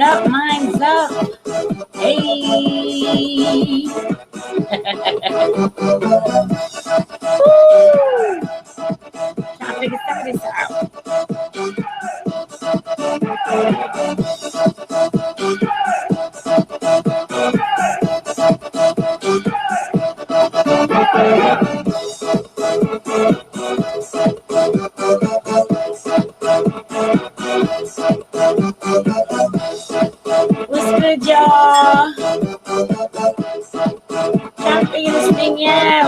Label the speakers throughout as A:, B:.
A: up, mine's up. Hey. Woo. Trying to figure this out. What's good, y'all? Trying to figure this thing out.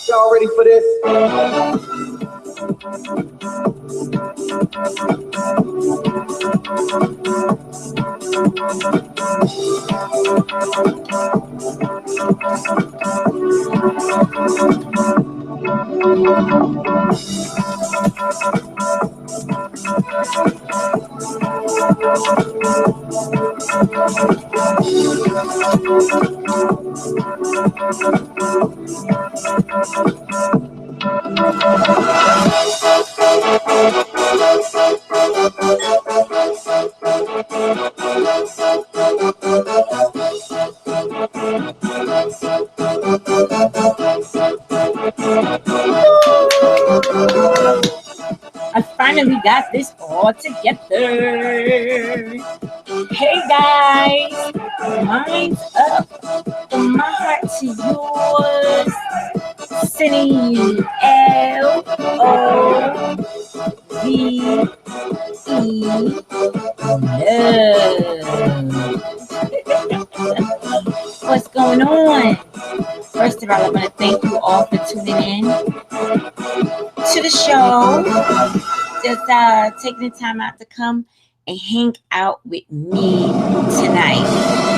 B: Y'all ready for this?
A: I finally got this all together. Hey guys, mine's up from my heart to yours. Sending you LOVE. What's going on? First of all, I want to thank you all for tuning in to the show. Just taking the time out to come and hang out with me tonight.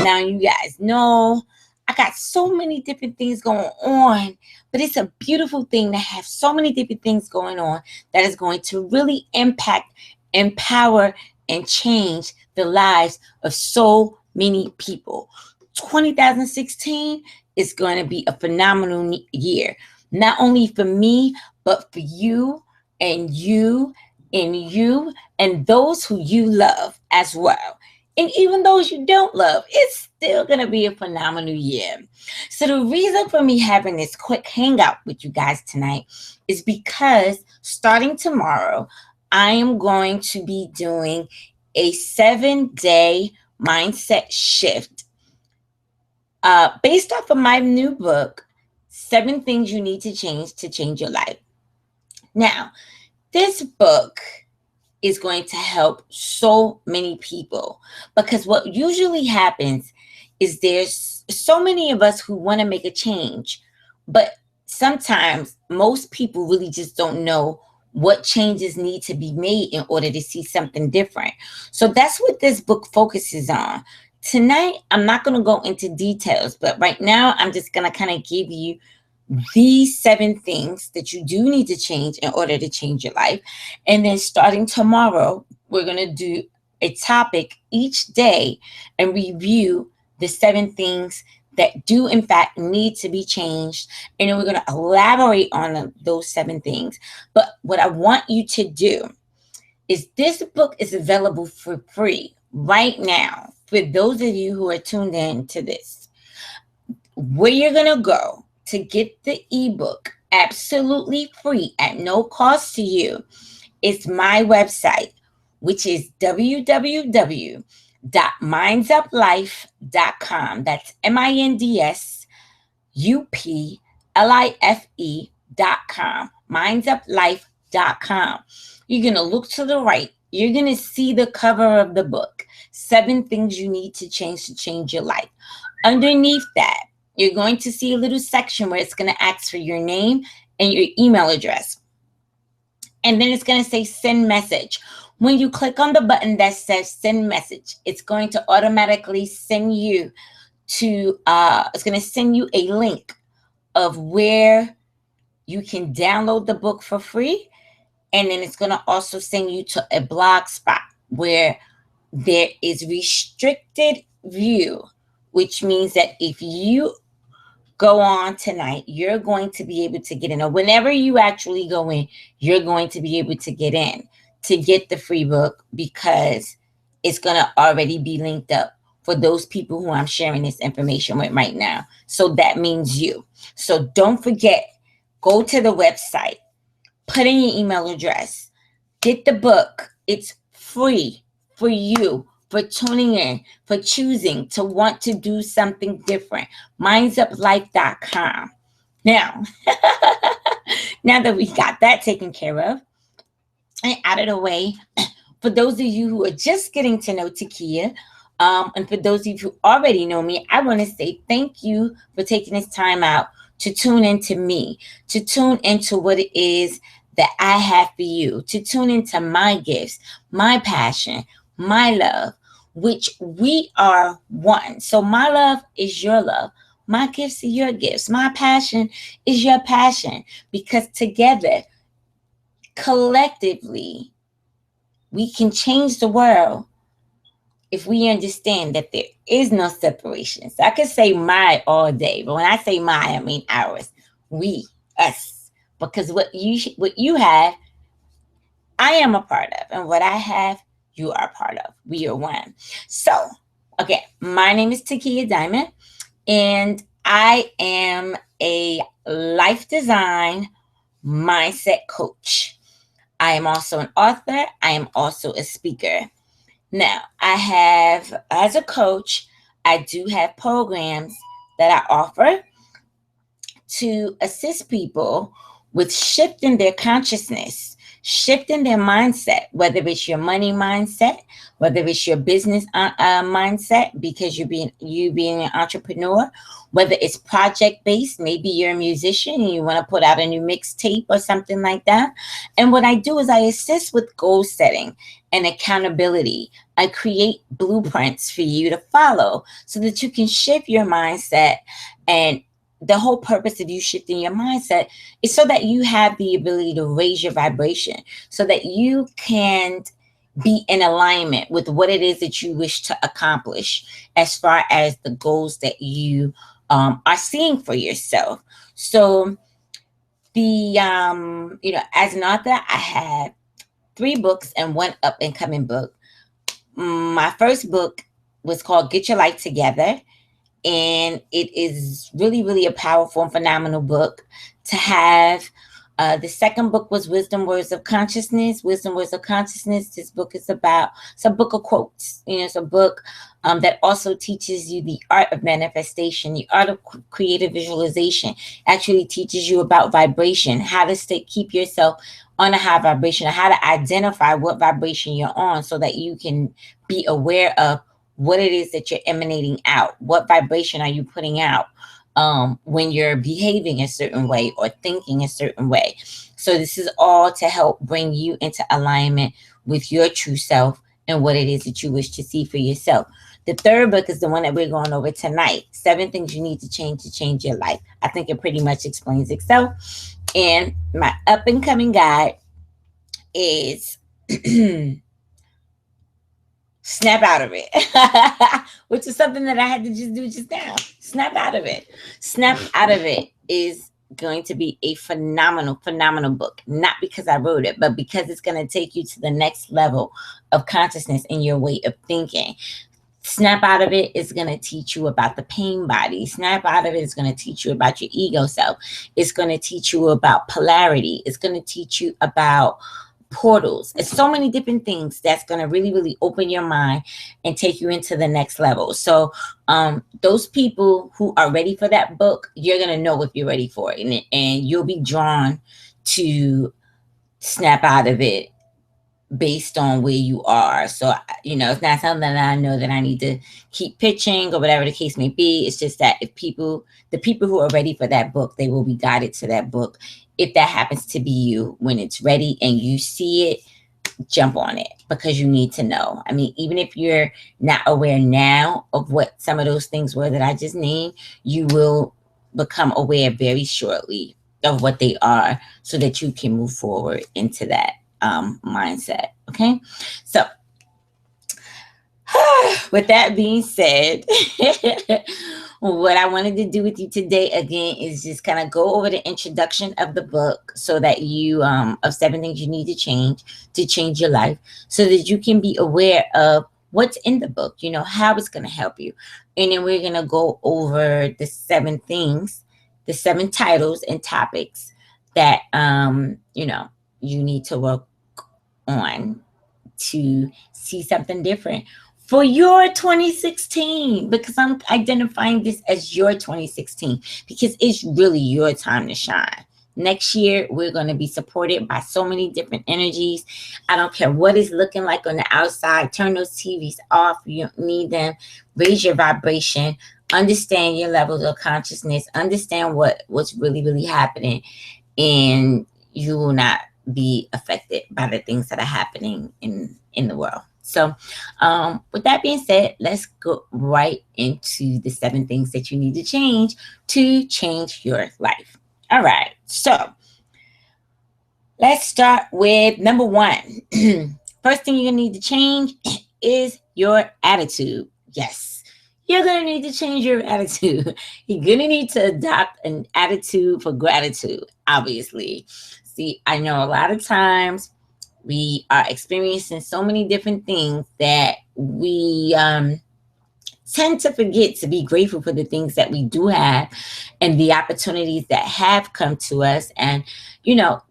A: Now, you guys know I got so many different things going on, but it's a beautiful thing to have so many different things going on that is going to really impact, empower, and change the lives of so many people. 2016 is going to be a phenomenal year, not only for me, but for you and you and you and those who you love as well. And even those you don't love, it's still going to be a phenomenal year. So the reason for me having this quick hangout with you guys tonight is because starting tomorrow, I am going to be doing a 7-day mindset shift based off of my new book, 7 Things You Need to Change Your Life. Now, this book is going to help so many people because what usually happens is there's so many of us who want to make a change, but sometimes most people really just don't know what changes need to be made in order to see something different. So that's what this book focuses on. Tonight, I'm not going to go into details, but right now I'm just going to kind of give you these 7 things that you do need to change in order to change your life. And then starting tomorrow, we're going to do a topic each day and review the 7 things that do in fact need to be changed. And then we're going to elaborate on those 7 things. But what I want you to do is this book is available for free right now for those of you who are tuned in to this. Where you're going to go to get the ebook absolutely free at no cost to you is my website, which is www.mindsuplife.com. That's MINDSUPLIFE.com. Mindsuplife.com. You're going to look to the right. You're going to see the cover of the book, 7 Things You Need to Change Your Life. Underneath that, you're going to see a little section where it's going to ask for your name and your email address. And then it's going to say send message. When you click on the button that says send message, it's going to automatically send you to, it's going to send you a link of where you can download the book for free. And then it's going to also send you to a blog spot where there is restricted view, which means that if you go on tonight, you're going to be able to get in, or whenever you actually go in, you're going to be able to get in to get the free book, because it's going to already be linked up for those people who I'm sharing this information with right now. So that means you. So don't forget, go to the website, put in your email address, get the book. It's free for you, for tuning in, for choosing to want to do something different. mindsuplife.com. Now, now that we got that taken care of and out of the way, for those of you who are just getting to know Takiyah, and for those of you who already know me, I want to say thank you for taking this time out to tune into me, to tune into what it is that I have for you, to tune into my gifts, my passion, my love, which we are one. So my love is your love. My gifts are your gifts. My passion is your passion, because together, collectively, we can change the world if we understand that there is no separation. So I could say my all day, but when I say my, I mean ours. We, us. Because what you have, I am a part of, and what I have, you are a part of. We are one. So, okay, my name is Takiyah Diamond, and I am a life design mindset coach. I am also an author. I am also a speaker. Now, I have, as a coach, I do have programs that I offer to assist people with shifting their consciousness, shifting their mindset, whether it's your money mindset, whether it's your business mindset, because you being an entrepreneur, whether it's project based, maybe you're a musician and you want to put out a new mixtape or something like that. And what I do is I assist with goal setting and accountability. I create blueprints for you to follow so that you can shift your mindset. And the whole purpose of you shifting your mindset is so that you have the ability to raise your vibration, so that you can be in alignment with what it is that you wish to accomplish as far as the goals that you are seeing for yourself. So as an author, I have 3 books and 1 up and coming book. My first book was called Get Your Life Together, and it is really, really a powerful and phenomenal book to have. The second book was Wisdom Words of Consciousness. Wisdom Words of Consciousness. This book is it's a book of quotes. It's a book that also teaches you the art of manifestation, the art of creative visualization. Actually teaches you about vibration, how to keep yourself on a high vibration, and how to identify what vibration you're on, so that you can be aware of what it is that you're emanating out. What vibration are you putting out when you're behaving a certain way or thinking a certain way? So this is all to help bring you into alignment with your true self and what it is that you wish to see for yourself. The third book is the one that we're going over tonight, 7 Things You Need to Change Your Life. I think it pretty much explains itself. And my up and coming guide is snap out of it, which is something that I had to just do just now. Snap out of it. Snap out of it is going to be a phenomenal, phenomenal book. Not because I wrote it, but because it's going to take you to the next level of consciousness in your way of thinking. Snap out of it is going to teach you about the pain body. Snap out of it is going to teach you about your ego self. It's going to teach you about polarity. It's going to teach you about portals. It's so many different things that's going to really, really open your mind and take you into the next level. So those people who are ready for that book, you're going to know if you're ready for it. And you'll be drawn to snap out of it based on where you are. So, it's not something that I know that I need to keep pitching or whatever the case may be. It's just that the people who are ready for that book, they will be guided to that book. If that happens to be you, when it's ready and you see it, jump on it, because you need to know. I mean, even if you're not aware now of what some of those things were that I just named, you will become aware very shortly of what they are, so that you can move forward into that mindset. Okay. So With that being said, what I wanted to do with you today again is just kind of go over the introduction of the book so that you of 7 things you need to change your life so that you can be aware of what's in the book, how it's going to help you. And then we're going to go over the 7 things, the 7 titles and topics that you need to work on to see something different for your 2016, because I'm identifying this as your 2016 because it's really your time to shine. Next year, we're going to be supported by so many different energies. I don't care what it's looking like on the outside. Turn those TVs off. You don't need them. Raise your vibration. Understand your levels of consciousness. Understand what's really, really happening. And you will not be affected by the things that are happening in the world. So with that being said, let's go right into the 7 things that you need to change your life. All right, so let's start with number 1. First thing you're gonna need to change is your attitude. Yes, you're gonna need to change your attitude. You're gonna need to adopt an attitude for gratitude, obviously. See, I know a lot of times we are experiencing so many different things that we tend to forget to be grateful for the things that we do have and the opportunities that have come to us. And,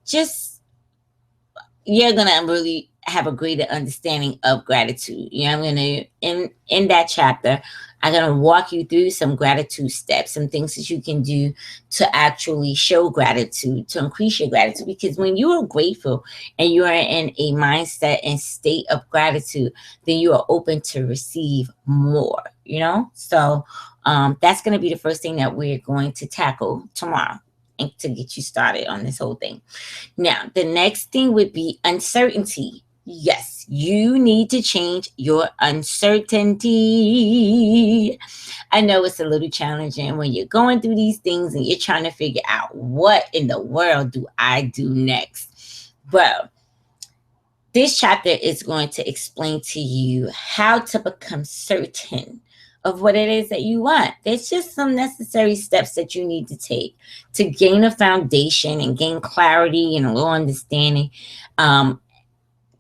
A: just you're going to really have a greater understanding of gratitude. I'm going to, in that chapter, I'm going to walk you through some gratitude steps, some things that you can do to actually show gratitude, to increase your gratitude. Because when you are grateful and you are in a mindset and state of gratitude, then you are open to receive more, So that's going to be the first thing that we're going to tackle tomorrow and to get you started on this whole thing. Now, the next thing would be uncertainty. Yes, you need to change your uncertainty. I know it's a little challenging when you're going through these things and you're trying to figure out what in the world do I do next. Well, this chapter is going to explain to you how to become certain of what it is that you want. There's just some necessary steps that you need to take to gain a foundation and gain clarity and a little understanding,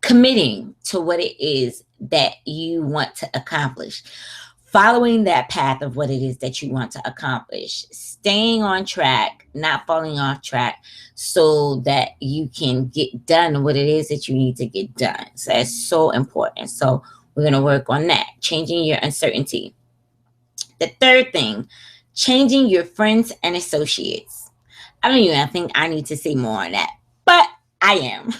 A: committing to what it is that you want to accomplish, following that path of what it is that you want to accomplish, staying on track, not falling off track, so that you can get done what it is that you need to get done. So that's so important. So we're going to work on that, changing your uncertainty. The third thing, changing your friends and associates. I don't even think I need to say more on that, but I am.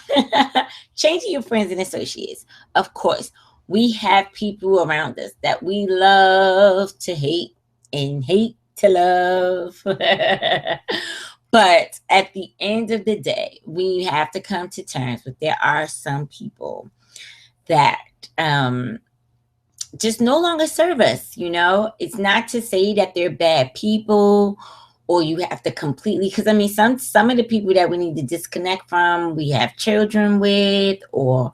A: Changing your friends and associates. Of course, we have people around us that we love to hate and hate to love. But at the end of the day, we have to come to terms with there are some people that just no longer serve us. It's not to say that they're bad people or you have to completely, because some of the people that we need to disconnect from, we have children with, or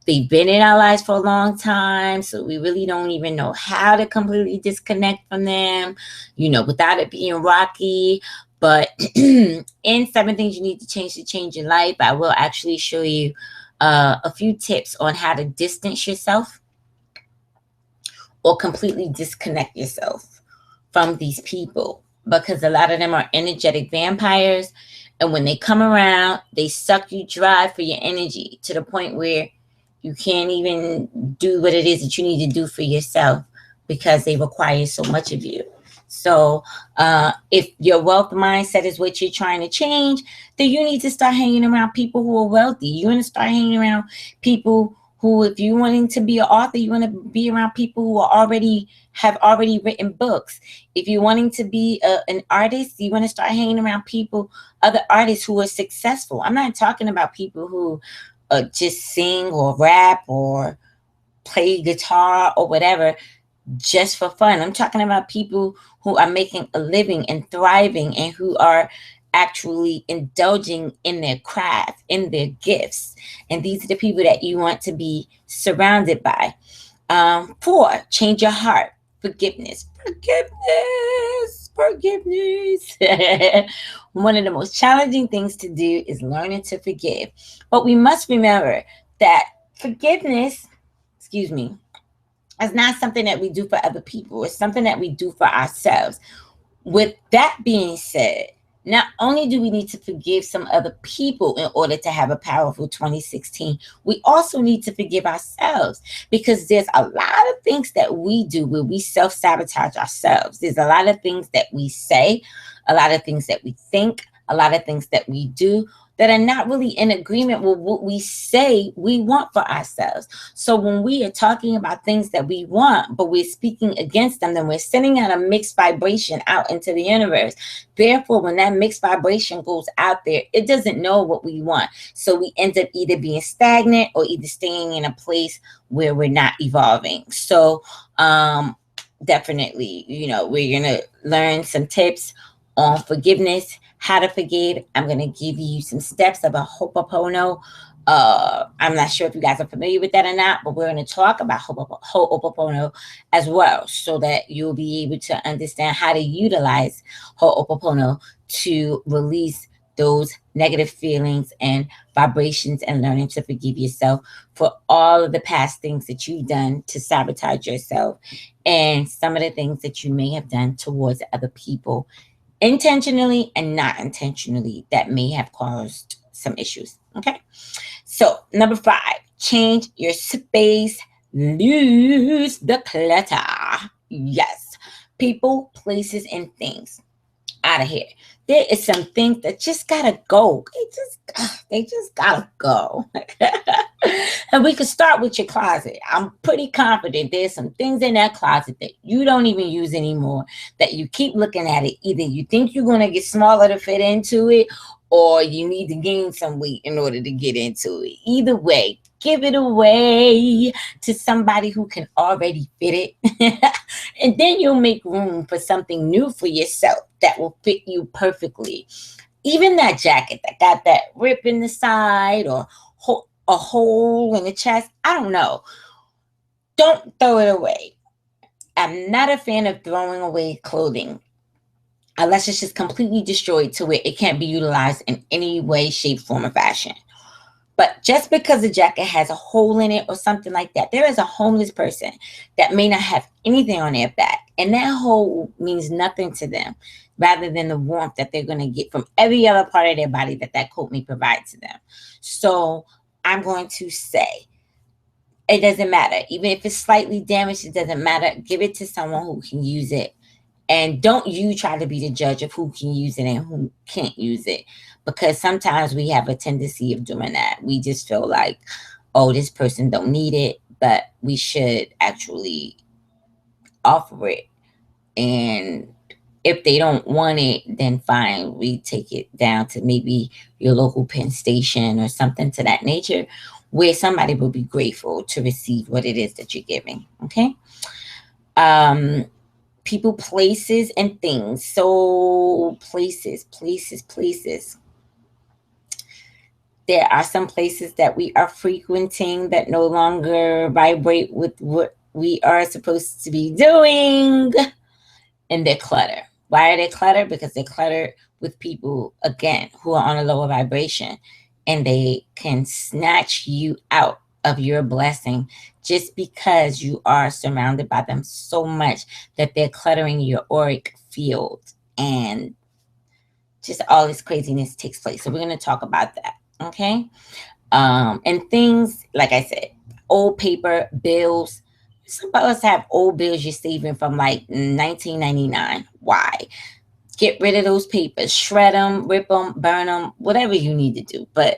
A: they've been in our lives for a long time, so we really don't even know how to completely disconnect from them, without it being rocky. But in 7 things you need to change your life, I will actually show you a few tips on how to distance yourself or completely disconnect yourself from these people, because a lot of them are energetic vampires. And when they come around, they suck you dry for your energy to the point where you can't even do what it is that you need to do for yourself because they require so much of you. So if your wealth mindset is what you're trying to change, then you need to start hanging around people who are wealthy. You want to start hanging around people who, if you're wanting to be an author, you want to be around people who have already written books. If you're wanting to be an artist, you want to start hanging around other artists who are successful. I'm not talking about people who just sing or rap or play guitar or whatever just for fun. I'm talking about people who are making a living and thriving and who are actually indulging in their craft, in their gifts. And these are the people that you want to be surrounded by. Four, change your heart. Forgiveness. Forgiveness. One of the most challenging things to do is learning to forgive. But we must remember that forgiveness, excuse me, is not something that we do for other people. It's something that we do for ourselves. With that being said, not only do we need to forgive some other people in order to have a powerful 2016, we also need to forgive ourselves, because there's a lot of things that we do where we self sabotage ourselves. There's a lot of things that we say, a lot of things that we think, a lot of things that we do that are not really in agreement with what we say we want for ourselves. So when we are talking about things that we want, but we're speaking against them, then we're sending out a mixed vibration out into the universe. Therefore, when that mixed vibration goes out there, it doesn't know what we want. So we end up either being stagnant or either staying in a place where we're not evolving. So definitely, we're going to learn some tips on forgiveness, how to forgive. I'm going to give you some steps of a Ho'oponopono. I'm not sure if you guys are familiar with that or not, but we're going to talk about Ho'oponopono as well, so that you'll be able to understand how to utilize Ho'oponopono to release those negative feelings and vibrations, and learning to forgive yourself for all of the past things that you've done to sabotage yourself, and some of the things that you may have done towards other people, intentionally and not intentionally, that may have caused some issues. Okay. So, number 5, change your space, lose the clutter. Yes. People, places, and things out of here. There is some things that just gotta go. They just gotta go. And we can start with your closet. I'm pretty confident there's some things in that closet that you don't even use anymore, that you keep looking at it. Either you think you're gonna get smaller to fit into it, or you need to gain some weight in order to get into it. Either way, give it away to somebody who can already fit it. And then you'll make room for something new for yourself that will fit you perfectly. Even that jacket that got that rip in the side, or a hole in the chest, I don't know. Don't throw it away. I'm not a fan of throwing away clothing unless it's just completely destroyed to where it can't be utilized in any way, shape, form, or fashion. But just because the jacket has a hole in it or something like that, there is a homeless person that may not have anything on their back, and that hole means nothing to them, rather than the warmth that they're going to get from every other part of their body that coat may provide to them. So I'm going to say, it doesn't matter. Even if it's slightly damaged, it doesn't matter. Give it to someone who can use it. And don't you try to be the judge of who can use it and who can't use it. Because sometimes we have a tendency of doing that. We just feel like, oh, this person don't need it, but we should actually offer it. And if they don't want it, then fine. We take it down to maybe your local pen station or something to that nature, where somebody will be grateful to receive what it is that you're giving. Okay. People, places, and things. So places. There are some places that we are frequenting that no longer vibrate with what we are supposed to be doing, and they're clutter. Why are they cluttered? Because they're cluttered with people, again, who are on a lower vibration, and they can snatch you out of your blessing just because you are surrounded by them so much that they're cluttering your auric field, and just all this craziness takes place. So we're going to talk about that. Okay. And things, like I said, old paper, bills. Some of us have old bills you're saving from like 1999. Why? Get rid of those papers, shred them, rip them, burn them, whatever you need to do. But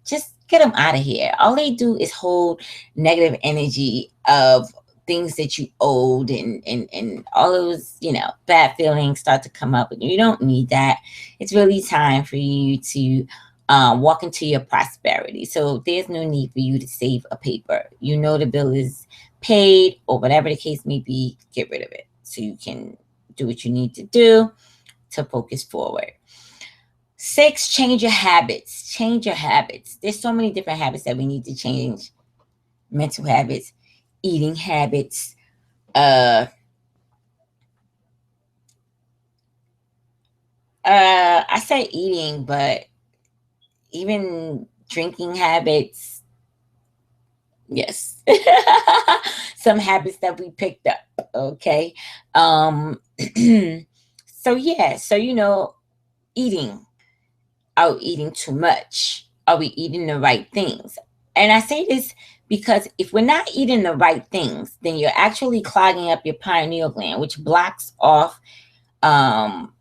A: just get them out of here. All they do is hold negative energy of things that you owed, and all those, bad feelings start to come up. And you don't need that. It's really time for you to walk into your prosperity. So there's no need for you to save a paper. The bill is paid, or whatever the case may be. Get rid of it so you can do what you need to do to focus forward. 6, change your habits. Change your habits. There's so many different habits that we need to change. Mental habits, eating habits, I say eating, but even drinking habits, yes. Some habits that we picked up, okay? Um so yeah, so eating. Are we eating too much? Are we eating the right things? And I say this because if we're not eating the right things, then you're actually clogging up your pineal gland, which blocks off um,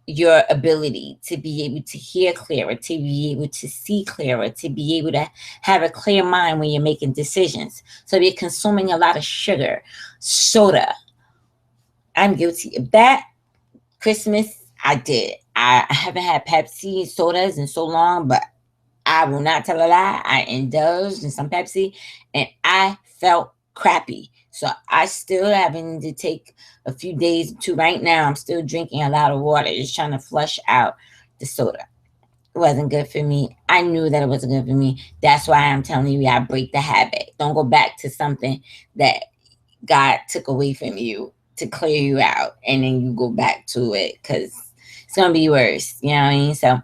A: your ability to be able to hear clearer, to be able to see clearer, to be able to have a clear mind when you're making decisions. So you're consuming a lot of sugar, soda. I'm guilty of that. Christmas, I did. I haven't had Pepsi sodas in so long, but I will not tell a lie. I indulged in some Pepsi and I felt crappy. So I still having to take a few days to right now. I'm still drinking a lot of water, just trying to flush out the soda. It wasn't good for me. I knew that it wasn't good for me. That's why I'm telling you, I break the habit. Don't go back to something that God took away from you to clear you out, and then you go back to it because it's gonna be worse. You know what I mean? So,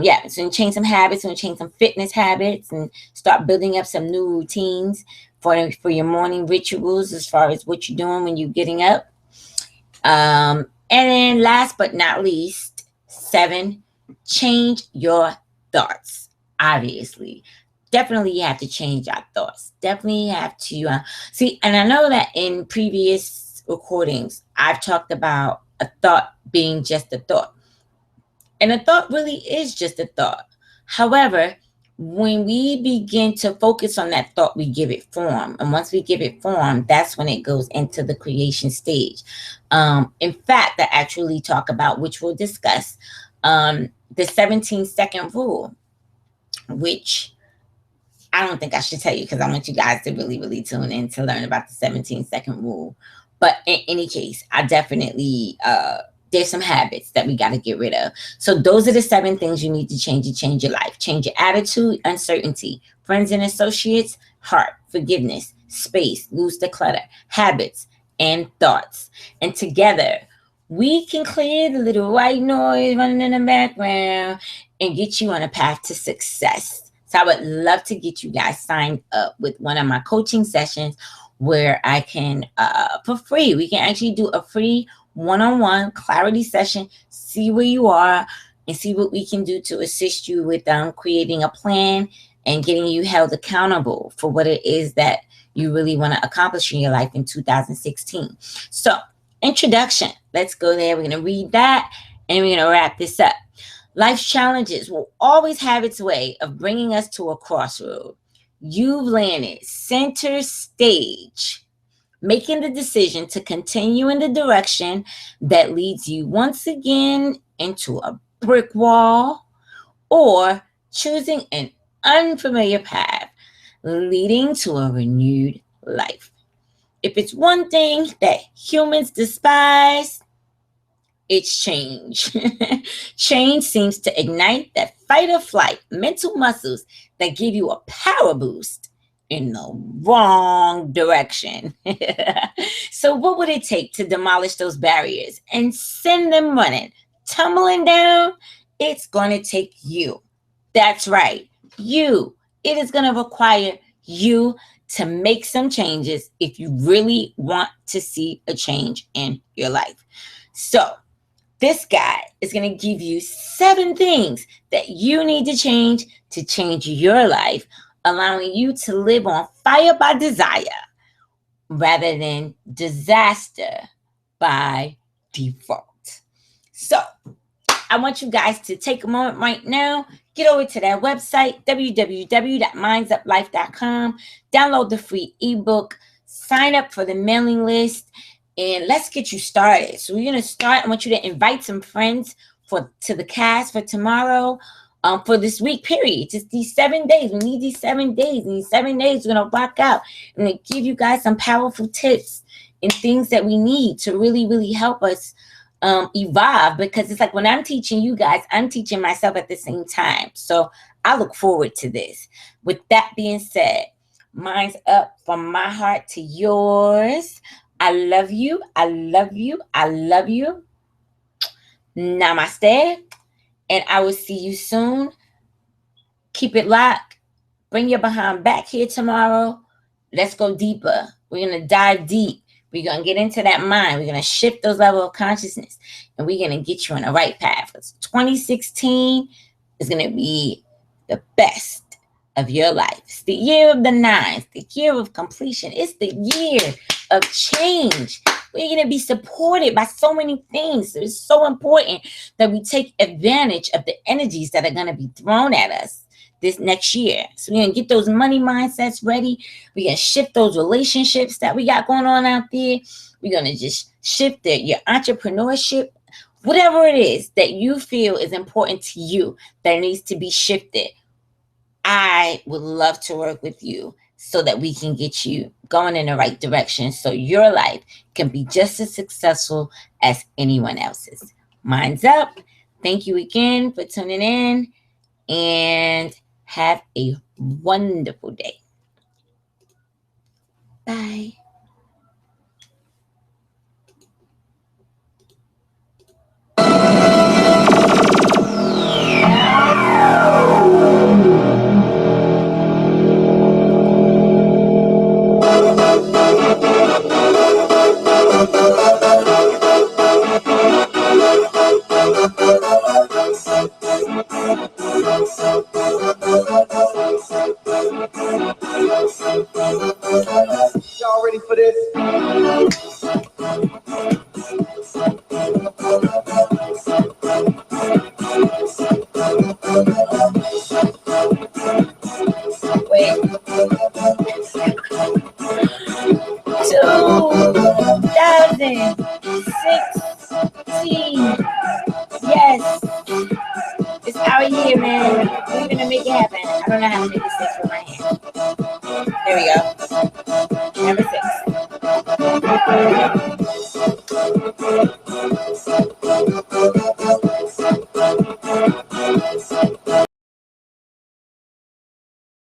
A: yeah. So you change some habits, and change some fitness habits, and start building up some new routines for your morning rituals as far as what you're doing when you're getting up. And then last but not least, 7, change your thoughts. Obviously, definitely you have to change our thoughts. Definitely have to see. And I know that in previous recordings, I've talked about a thought being just a thought. And a thought really is just a thought. However, when we begin to focus on that thought, we give it form. And once we give it form, that's when it goes into the creation stage. In fact, I actually talk about, which we'll discuss, the 17-second rule, which I don't think I should tell you because I want you guys to really, really tune in to learn about the 17-second rule. But in any case, I definitely there's some habits that we got to get rid of. So those are the 7 things you need to change your life. Change your attitude, uncertainty, friends and associates, heart, forgiveness, space, lose the clutter, habits, and thoughts. And together, we can clear the little white noise running in the background and get you on a path to success. So I would love to get you guys signed up with one of my coaching sessions where I can, for free, we can actually do a free one-on-one clarity session, see where you are, and see what we can do to assist you with creating a plan and getting you held accountable for what it is that you really want to accomplish in your life in 2016. So, introduction. Let's go there. We're going to read that and we're going to wrap this up. Life's challenges will always have its way of bringing us to a crossroad. You've landed center stage, making the decision to continue in the direction that leads you once again into a brick wall, or choosing an unfamiliar path leading to a renewed life. If it's one thing that humans despise, it's change. Change seems to ignite that fight or flight mental muscles that give you a power boost in the wrong direction. So, what would it take to demolish those barriers and send them running, tumbling down? It's going to take you. That's right, you. It is going to require you to make some changes if you really want to see a change in your life. So, this guy is going to give you 7 things that you need to change your life, allowing you to live on fire by desire rather than disaster by default. So, I want you guys to take a moment right now, get over to that website, www.mindsuplife.com, download the free ebook, sign up for the mailing list, and let's get you started. So we're going to start. I want you to invite some friends to the cast for tomorrow, for this week period. Just these 7 days. We need these 7 days. And these 7 days, we're going to rock out. I'm going to give you guys some powerful tips and things that we need to really, really help us evolve. Because it's like when I'm teaching you guys, I'm teaching myself at the same time. So I look forward to this. With that being said, Mine's up from my heart to yours. I love you. I love you. I love you. Namaste. And I will see you soon. Keep it locked. Bring your behind back here tomorrow. Let's go deeper. We're going to dive deep. We're going to get into that mind. We're going to shift those levels of consciousness. And we're going to get you on the right path. 2016 is going to be the best of your life. It's the year of the nines, the year of completion. It's the year of change. We're going to be supported by so many things. It's so important that we take advantage of the energies that are going to be thrown at us this next year. So we're going to get those money mindsets ready. We're going to shift those relationships that we got going on out there. We're going to just shift your entrepreneurship. Whatever it is that you feel is important to you that needs to be shifted, I would love to work with you so that we can get you going in the right direction so your life can be just as successful as anyone else's. Mine's up. Thank you again for tuning in, and have a wonderful day. Bye.
B: Y'all ready for this?
A: Wait. 2016. Yes. It's our year, man. We're going to make it happen. I don't know how to make a 6 with my hand. There we go. Number 6.